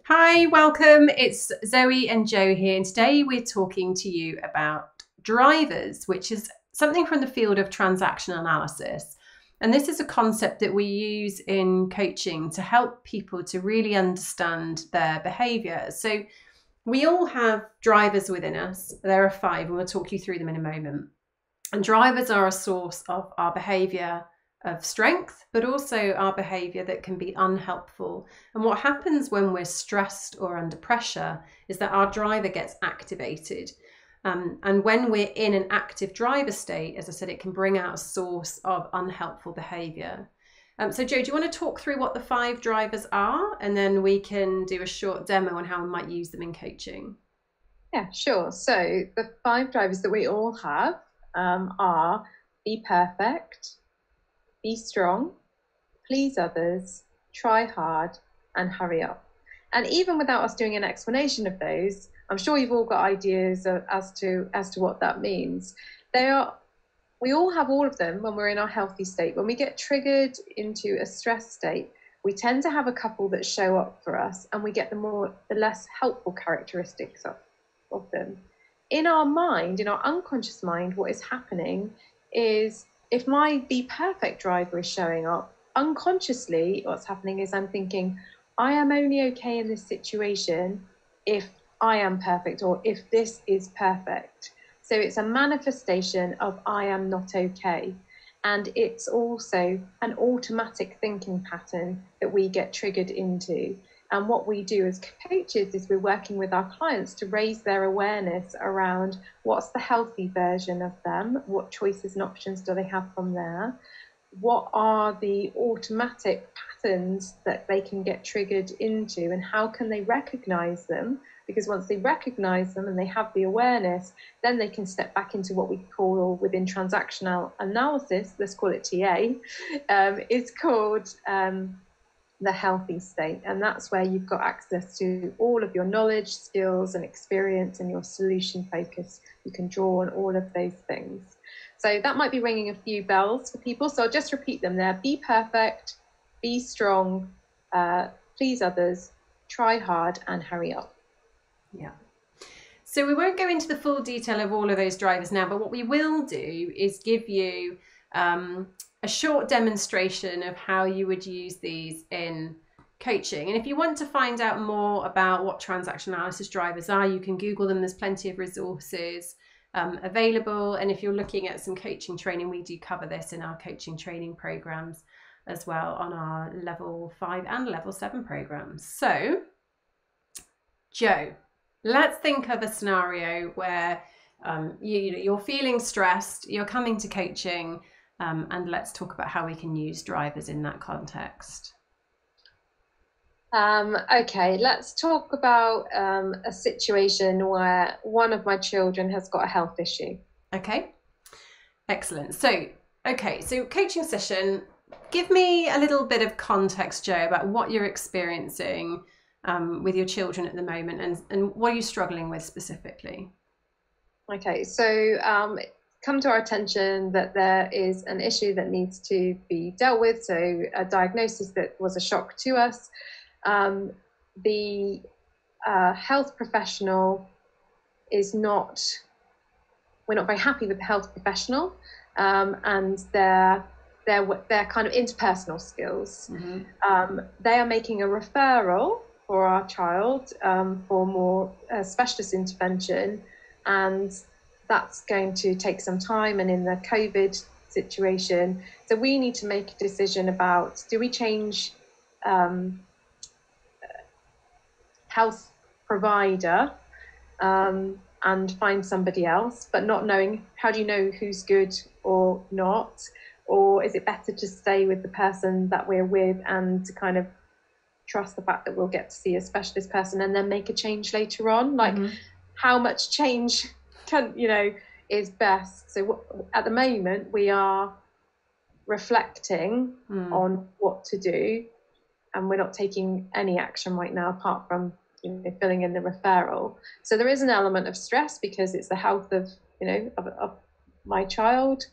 Hi, welcome. It's Zoe and Jo here, and today we're talking to you about drivers, which is something from the field of transactional analysis. And this is a concept that we use in coaching to help people to really understand their behaviour. So we all have drivers within us. There are 5, and we'll talk you through them in a moment. And drivers are a source of our behaviour of strength, but also our behaviour that can be unhelpful. And what happens when we're stressed or under pressure is that our driver gets activated. And when we're in an active driver state, as I said, it can bring out a source of unhelpful behaviour. So Jo, do you want to talk through what the 5 drivers are? And then we can do a short demo on how we might use them in coaching. Yeah, sure. So the 5 drivers that we all have are be perfect, be strong, please others, try hard, and hurry up. And even without us doing an explanation of those, I'm sure you've all got ideas as to what that means. We all have all of them when we're in our healthy state. When we get triggered into a stress state, we tend to have a couple that show up for us, and we get the less helpful characteristics of them. In our mind, in our unconscious mind, what is happening is, if my be perfect driver is showing up, unconsciously what's happening is I'm thinking, I am only okay in this situation if I am perfect, or if this is perfect. So it's a manifestation of I am not okay. And it's also an automatic thinking pattern that we get triggered into. And what we do as coaches is we're working with our clients to raise their awareness around what's the healthy version of them, what choices and options do they have from there, what are the automatic patterns that they can get triggered into, and how can they recognize them? Because once they recognize them and they have the awareness, then they can step back into what we call, within transactional analysis, let's call it TA, it's called the healthy state. And that's where you've got access to all of your knowledge, skills, and experience, and your solution focus. You can draw on all of those things. So that might be ringing a few bells for people. So I'll just repeat them there. Be perfect, be strong, please others, try hard, and hurry up. Yeah. So we won't go into the full detail of all of those drivers now, but what we will do is give you a short demonstration of how you would use these in coaching. And if you want to find out more about what transactional analysis drivers are, you can Google them. There's plenty of resources available. And if you're looking at some coaching training, we do cover this in our coaching training programs as well, on our level 5 and level 7 programs. So, Jo, let's think of a scenario where you're feeling stressed, you're coming to coaching, and let's talk about how we can use drivers in that context. Okay, let's talk about a situation where one of my children has got a health issue. Okay, excellent. So coaching session, give me a little bit of context, Jo, about what you're experiencing with your children at the moment, and what are you struggling with specifically? Okay, so come to our attention that there is an issue that needs to be dealt with, so a diagnosis that was a shock to us. The health professional we're not very happy with the health professional and their kind of interpersonal skills. Mm-hmm. They are making a referral for our child for more specialist intervention, and that's going to take some time. And in the COVID situation, so we need to make a decision about, do we change health provider and find somebody else, but not knowing, how do you know who's good or not? Or is it better to stay with the person that we're with and to kind of trust the fact that we'll get to see a specialist person and then make a change later on? Like, mm-hmm. How much change is best? So at the moment we are reflecting on what to do, and we're not taking any action right now apart from filling in the referral. So there is an element of stress because it's the health of my child,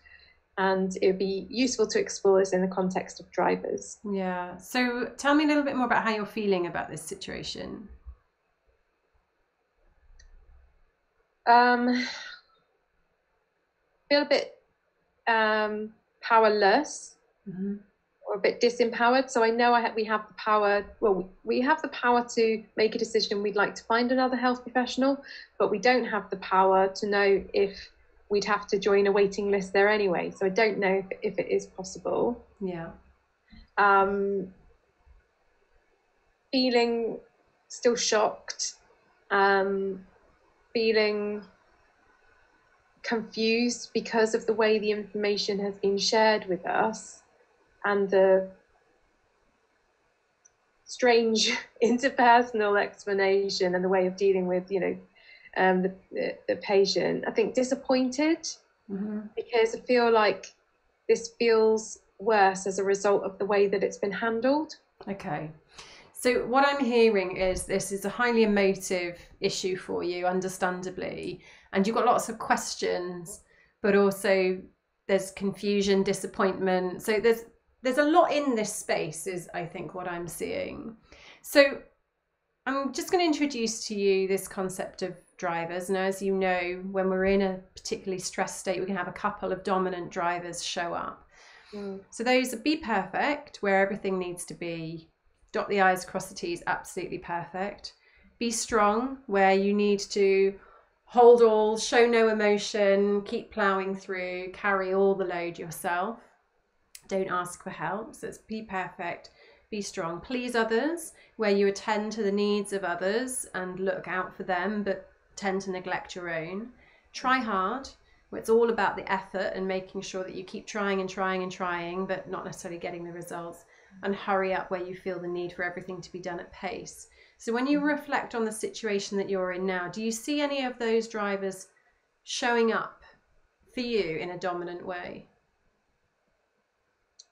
and it would be useful to explore this in the context of drivers. Yeah. So tell me a little bit more about how you're feeling about this situation. Feel a bit powerless. Mm-hmm. Or a bit disempowered. So I know we have the power. Well, we have the power to make a decision. We'd like to find another health professional, but we don't have the power to know if we'd have to join a waiting list there anyway. So I don't know if it is possible. Yeah. Feeling still shocked. Feeling confused because of the way the information has been shared with us and the strange interpersonal explanation and the way of dealing with, the patient. I think disappointed, because I feel like this feels worse as a result of the way that it's been handled. Okay. So what I'm hearing is this is a highly emotive issue for you, understandably, and you've got lots of questions, but also there's confusion, disappointment. So there's a lot in this space, is I think what I'm seeing. So I'm just going to introduce to you this concept of drivers. Now, as you know, when we're in a particularly stressed state, we can have a couple of dominant drivers show up. So those are be perfect, where everything needs to be dot the I's, cross the T's, absolutely perfect. Be strong, where you need to hold all, show no emotion, keep ploughing through, carry all the load yourself. Don't ask for help. So it's be perfect, be strong. Please others, where you attend to the needs of others and look out for them, but tend to neglect your own. Try hard, where it's all about the effort and making sure that you keep trying and trying and trying, but not necessarily getting the results. And hurry up, where you feel the need for everything to be done at pace. So when you reflect on the situation that you're in now, do you see any of those drivers showing up for you in a dominant way?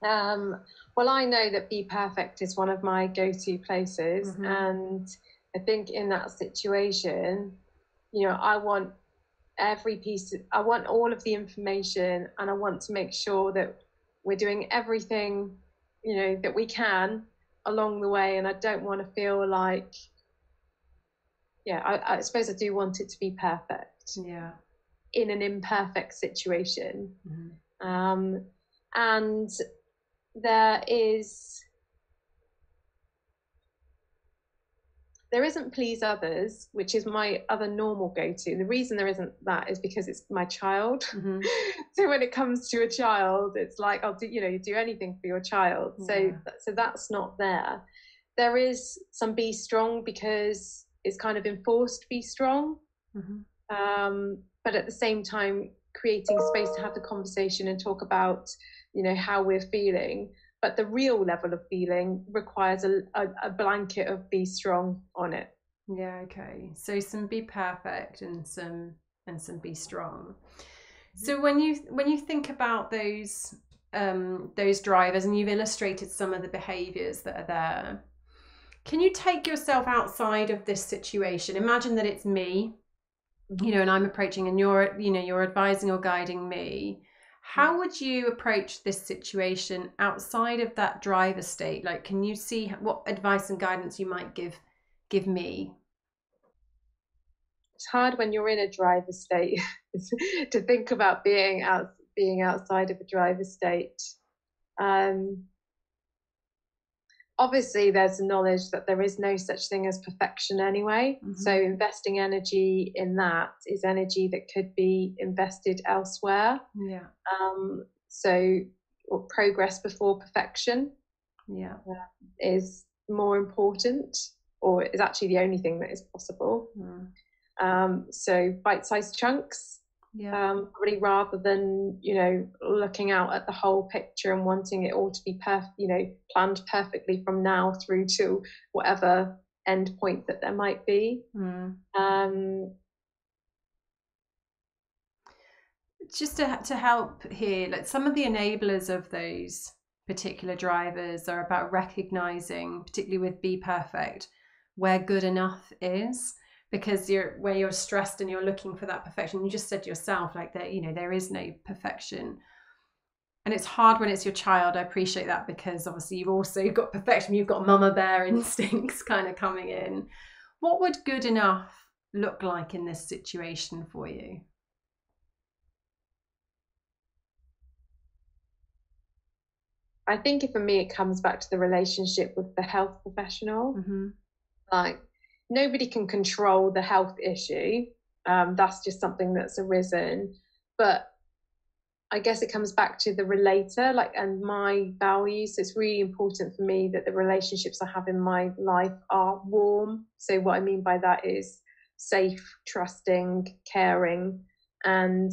Well, I know that Be Perfect is one of my go-to places. And I think in that situation, I want I want all of the information, and I want to make sure that we're doing everything that we can along the way. And I don't want to feel like, I suppose I do want it to be perfect in an imperfect situation. And there isn't please others, which is my other normal go-to. The reason there isn't that is because it's my child. So when it comes to a child, it's like, I'll do, you do anything for your child. So that's not there. There is some be strong, because it's kind of enforced be strong. But at the same time, creating space to have the conversation and talk about, how we're feeling. But the real level of feeling requires a blanket of be strong on it. Yeah, okay. So some be perfect and some be strong. So when you think about those drivers, and you've illustrated some of the behaviours that are there, can you take yourself outside of this situation? Imagine that it's me, and I'm approaching, and you're advising or guiding me. How would you approach this situation outside of that driver state? Like, can you see what advice and guidance you might give me? It's hard when you're in a driver state to think about being outside of a driver state. Obviously, there's knowledge that there is no such thing as perfection anyway. So investing energy in that is energy that could be invested elsewhere. So progress before perfection is more important, or is actually the only thing that is possible. So bite-sized chunks, really, rather than looking out at the whole picture and wanting it all to be planned perfectly from now through to whatever end point that there might be. Just to help here, like, some of the enablers of those particular drivers are about recognizing, particularly with Be Perfect, where good enough is. Because where you're stressed and you're looking for that perfection, you just said yourself, like, that there is no perfection, and it's hard when it's your child. I appreciate that, because obviously you've also got perfection, you've got mama bear instincts kind of coming in. What would good enough look like in this situation for you? I think for me, it comes back to the relationship with the health professional. Like, nobody can control the health issue. That's just something that's arisen. But I guess it comes back to the relator, like, and my values. So it's really important for me that the relationships I have in my life are warm. So what I mean by that is safe, trusting, caring, and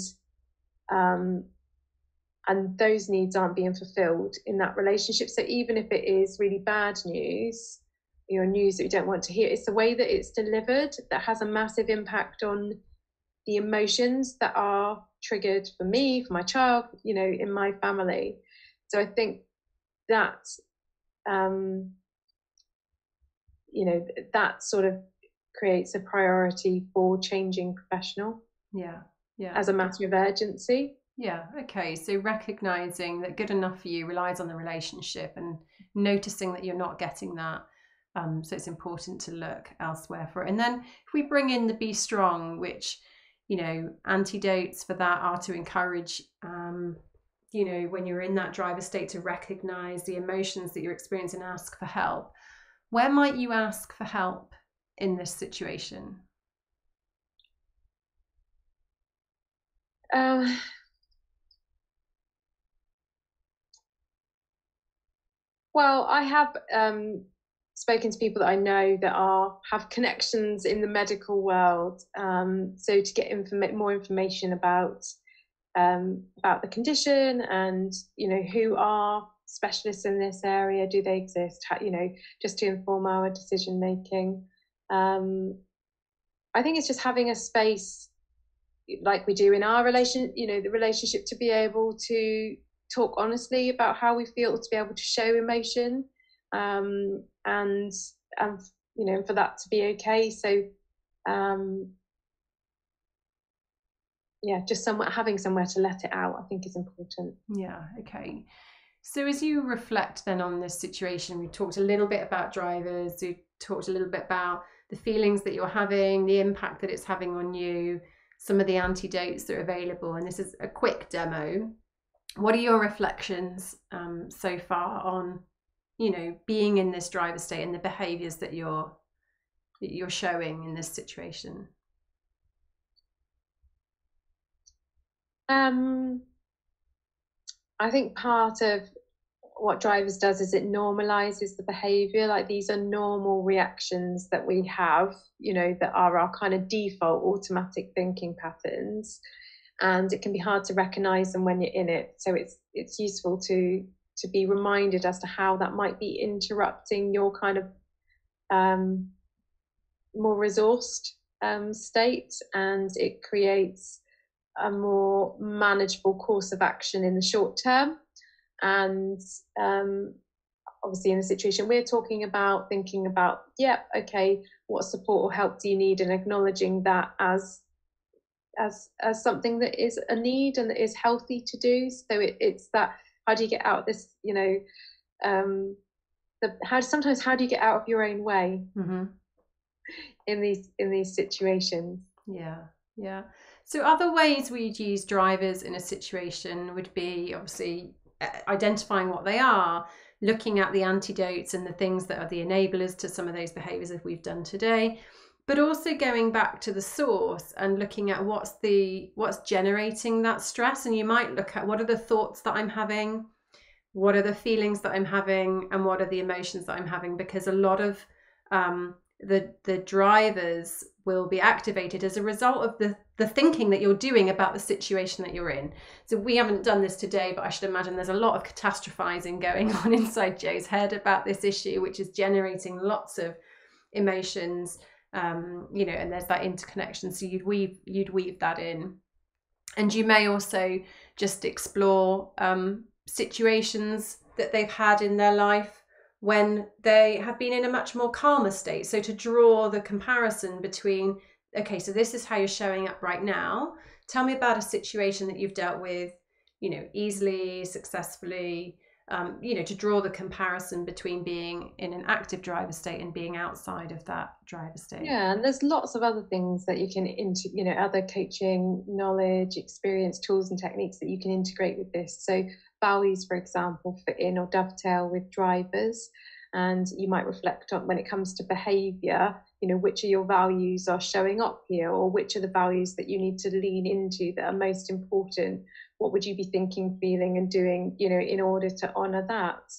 those needs aren't being fulfilled in that relationship. So even if it is really bad news, news that you don't want to hear, it's the way that it's delivered that has a massive impact on the emotions that are triggered for me, for my child, in my family. So I think that, that sort of creates a priority for changing professional. Yeah. As a matter of urgency. Yeah, okay. So recognizing that good enough for you relies on the relationship and noticing that you're not getting that. So it's important to look elsewhere for it. And then if we bring in the be strong, which, antidotes for that are to encourage, when you're in that driver state, to recognize the emotions that you're experiencing and ask for help. Where might you ask for help in this situation? Well, I have spoken to people that I know that have connections in the medical world. So to get more information about the condition and, who are specialists in this area, do they exist? Just to inform our decision making. I think it's just having a space like we do in our the relationship, to be able to talk honestly about how we feel, to be able to show emotion, and for that to be okay. So just having somewhere to let it out, I think, is important. Yeah, okay. So as you reflect then on this situation, we talked a little bit about drivers, we talked a little bit about the feelings that you're having, the impact that it's having on you, some of the antidotes that are available, and this is a quick demo. What are your reflections so far on, being in this driver state and the behaviours that you're showing in this situation? I think part of what drivers does is it normalizes the behavior. Like, these are normal reactions that we have, that are our kind of default automatic thinking patterns, and it can be hard to recognize them when you're in it. So it's useful to be reminded as to how that might be interrupting your kind of more resourced state, and it creates a more manageable course of action in the short term. And obviously, in the situation we're talking about, thinking about, what support or help do you need, and acknowledging that as something that is a need and that is healthy to do. So it's that, how do you get out of this, how do you get out of your own way in these situations? Yeah. So other ways we'd use drivers in a situation would be, obviously, identifying what they are, looking at the antidotes and the things that are the enablers to some of those behaviours that we've done today, but also going back to the source and looking at what's generating that stress. And you might look at, what are the thoughts that I'm having, what are the feelings that I'm having, and what are the emotions that I'm having, because a lot of the drivers will be activated as a result of the thinking that you're doing about the situation that you're in. So we haven't done this today, but I should imagine there's a lot of catastrophizing going on inside Jo's head about this issue, which is generating lots of emotions, and there's that interconnection. So you'd weave that in. And you may also just explore situations that they've had in their life when they have been in a much more calmer state. So to draw the comparison between, okay, so this is how you're showing up right now. Tell me about a situation that you've dealt with, easily, successfully, you know, to draw the comparison between being in an active driver state and being outside of that driver state. Yeah, and there's lots of other things that you can you know, other coaching knowledge, experience, tools and techniques that you can integrate with this. So values, for example, fit in or dovetail with drivers. And you might reflect on, when it comes to behavior, you know, which of your values are showing up here, or which are the values that you need to lean into that are most important. What would you be thinking, feeling and doing, you know, in order to honor that?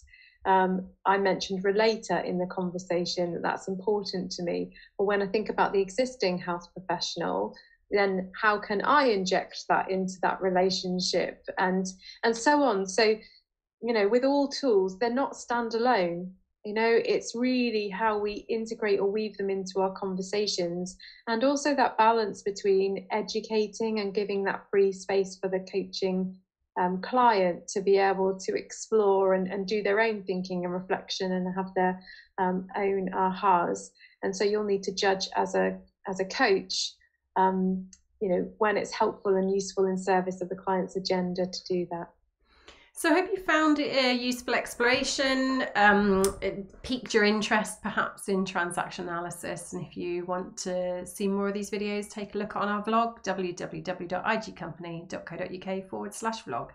I mentioned relator in the conversation, that's important to me. But when I think about the existing health professional, then how can I inject that into that relationship, and so on. So, you know, with all tools, they're not standalone. You know, it's really how we integrate or weave them into our conversations, and also that balance between educating and giving that free space for the coaching client to be able to explore and do their own thinking and reflection and have their own ahas. And so you'll need to judge as a coach, you know, when it's helpful and useful in service of the client's agenda to do that. So I hope you found it a useful exploration. It piqued your interest perhaps in transaction analysis. And if you want to see more of these videos, take a look on our vlog, www.igcompany.co.uk/vlog.